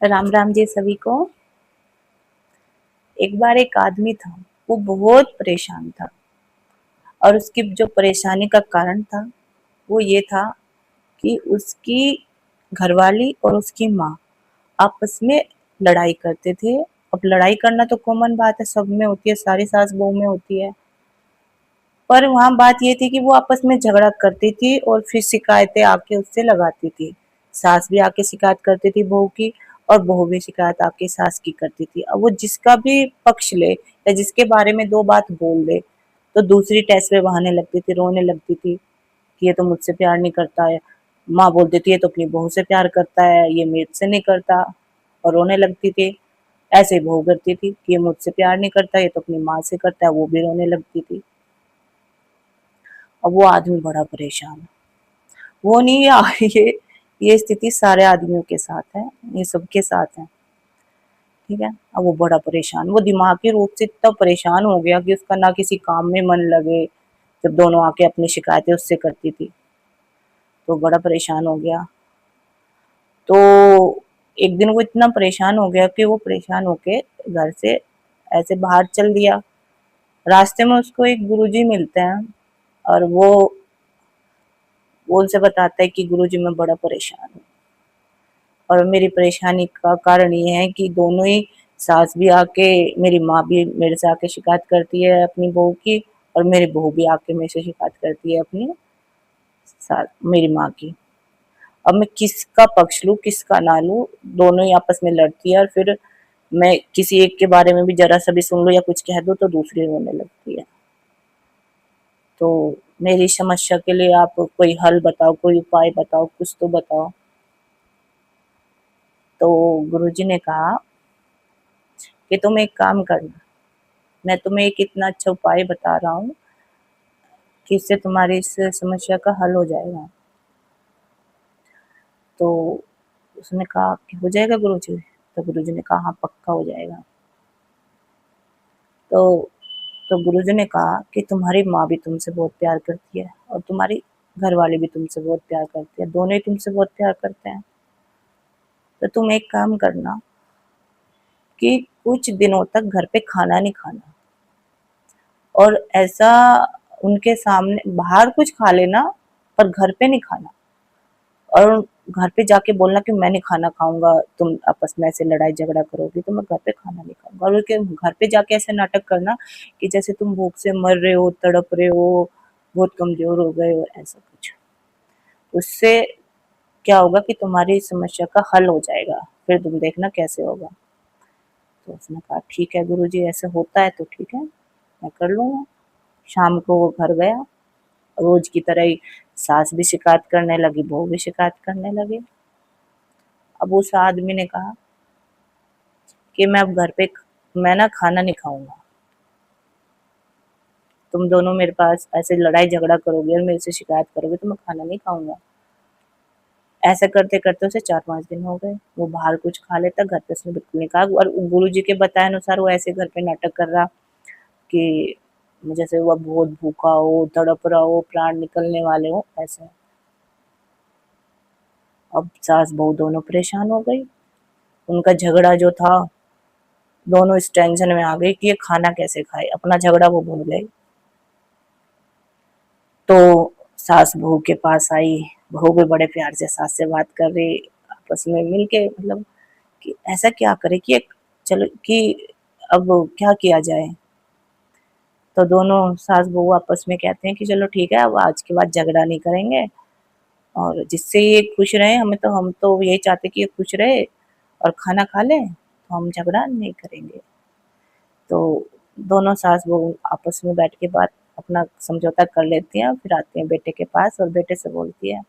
राम राम जी सभी को। एक बार एक आदमी था, वो बहुत परेशान था और उसकी जो परेशानी का कारण था वो ये था कि उसकी घरवाली और उसकी माँ आपस में लड़ाई करते थे। अब लड़ाई करना तो कॉमन बात है, सब में होती है, सारी सास बहू में होती है। पर वहाँ बात ये थी कि वो आपस में झगड़ा करती थी और फिर शिकायतें आके उससे लगाती थी। सास भी आके शिकायत करती थी बहू की, और बहू भी शिकायत आके सास की करती थी। अब वो जिसका भी पक्ष ले या जिसके बारे में दो बात बोल दे तो दूसरी टेस्ट पे बहाने लगती थी, रोने लगती थी कि ये तो मुझसे प्यार नहीं करता है। माँ बोल देती है तो अपनी बहू से प्यार करता है, ये मेरे से नहीं करता, और रोने लगती थी। ऐसे ही बहू करती थी कि ये मुझसे प्यार नहीं करता, ये तो अपनी माँ से करता है, वो भी रोने लगती थी। अब वो आदमी बड़ा परेशान, वो नहीं ये स्थिति सारे आदमियों के साथ है, ये सबके साथ है। ठीक है। अब वो बड़ा परेशान, वो दिमागी रूप से इतना परेशान हो गया कि उसका ना किसी काम में मन लगे। जब दोनों आके अपनी शिकायतें उससे करती थी तो बड़ा परेशान हो गया। तो एक दिन वो इतना परेशान हो गया कि वो परेशान होके घर से ऐसे बाहर चल दिया। रास्ते में उसको एक गुरुजी मिलते हैं और वो उनसे बताता है कि गुरुजी मैं बड़ा परेशान हूँ, और मेरी परेशानी का कारण ये है कि दोनों ही सास भी आके, मेरी माँ भी मेरे से आके शिकायत करती है अपनी बहू की, और मेरी बहू भी आके मेरे से शिकायत करती है अपनी मेरी माँ की। अब मैं किसका पक्ष लूँ किसका ना लूँ, दोनों ही आपस में लड़ती है। और फिर मैं किसी एक के बारे में भी जरा सा भी सुन लूँ या कुछ कह दूँ तो दूसरी रोने लगती है। तो मेरी समस्या के लिए आप कोई हल बताओ, कोई उपाय बताओ, कुछ तो बताओ। तो गुरुजी ने कहा कि तुम एक काम करना, मैं तुम्हें एक इतना अच्छा उपाय बता रहा हूँ कि इससे तुम्हारी इस समस्या का हल हो जाएगा। तो उसने कहा कि हो जाएगा गुरुजी? तो गुरुजी ने कहा हाँ पक्का हो जाएगा। तो गुरुजी ने कहा कि तुम्हारी माँ भी तुमसे बहुत प्यार करती है और तुम्हारी घरवाली भी तुमसे बहुत प्यार करती है, दोनों ही तुमसे बहुत प्यार करते हैं। तो तुम एक काम करना कि कुछ दिनों तक घर पे खाना नहीं खाना, और ऐसा उनके सामने बाहर कुछ खा लेना पर घर पे नहीं खाना। और घर पे जाके बोलना कि मैं नहीं खाना खाऊंगा, तुम आपस में ऐसे लड़ाई झगड़ा करोगी तो मैं घर पे खाना नहीं खाऊंगा। और उनके घर पे जाके ऐसे नाटक करना कि जैसे तुम भूख से मर रहे हो, तड़प रहे हो, बहुत कमजोर हो गए हो, ऐसा कुछ। उससे क्या होगा कि तुम्हारी समस्या का हल हो जाएगा, फिर तुम देखना कैसे होगा। तो उसने कहा ठीक है गुरुजी, ऐसे होता है तो ठीक है, मैं कर लूंगा। शाम को वो घर गया, रोज की तरह ही सास भी शिकायत करने लगी, बहू भी शिकायत करने लगी। अब उस आदमी ने कहा कि मैं अब घर पे मैं ना खाना नहीं खाऊंगा, तुम दोनों मेरे पास ऐसे लड़ाई झगड़ा करोगे और मेरे से शिकायत करोगे तो मैं खाना नहीं खाऊंगा। ऐसा करते करते उसे 4-5 दिन हो गए, वो बाहर कुछ खा लेता, घर पे उसने बिल्कुल नहीं कहा। और गुरु जी के बताए अनुसार वो ऐसे घर पे नाटक कर रहा कि जैसे वो बहुत भूखा हो, तड़प रहा हो, प्राण निकलने वाले हो, ऐसे। अब सास बहू दोनों परेशान हो गई, उनका झगड़ा जो था, दोनों इस टेंशन में आ गई कि ये खाना कैसे खाए, अपना झगड़ा वो भूल गए। तो सास बहू के पास आई, बहू भी बड़े प्यार से सास से बात कर रही, आपस में मिलके, मतलब कि ऐसा क्या करे कि चलो कि अब क्या किया जाए। तो दोनों सास बहू आपस में कहते हैं कि चलो ठीक है, अब आज के बाद झगड़ा नहीं करेंगे, और जिससे ये खुश रहे, हम तो यही चाहते कि ये खुश रहे और खाना खा ले, तो हम झगड़ा नहीं करेंगे। तो दोनों सास बहू आपस में बैठ के बात अपना समझौता कर लेती हैं, फिर आती हैं बेटे के पास और बेटे से बोलती है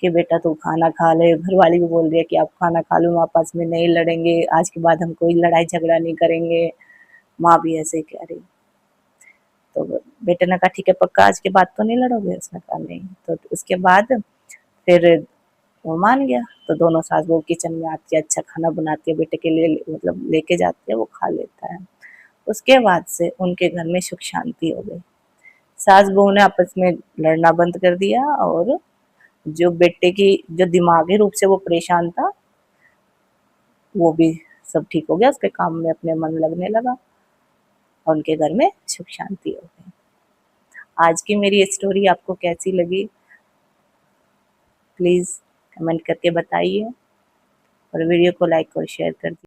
कि बेटा तू खाना खा ले। घरवाली भी बोल रही है कि आप खाना खा लो, आपस में नहीं लड़ेंगे, आज के बाद हम कोई लड़ाई झगड़ा नहीं करेंगे। माँ भी ऐसे ही कह रही। तो बेटे ने कहा ठीक है पक्का, आज के बाद तो नहीं लड़ोगे? उसने कहा नहीं। तो उसके बाद फिर वो मान गया। तो दोनों सास बहू किचन में आती है, अच्छा खाना बनाती है, बेटे के लिए मतलब लेके जाती है, वो खा लेता है। उसके बाद से उनके घर में सुख शांति हो गई। सास बहू ने आपस में लड़ना बंद कर दिया, और जो बेटे की जो दिमागी रूप से वो परेशान था, वो भी सब ठीक हो गया, उसके काम में अपने मन लगने लगा और उनके घर में सुख शांति हो गई। आज की मेरी स्टोरी आपको कैसी लगी प्लीज़ कमेंट करके बताइए और वीडियो को लाइक और शेयर कर दीजिए।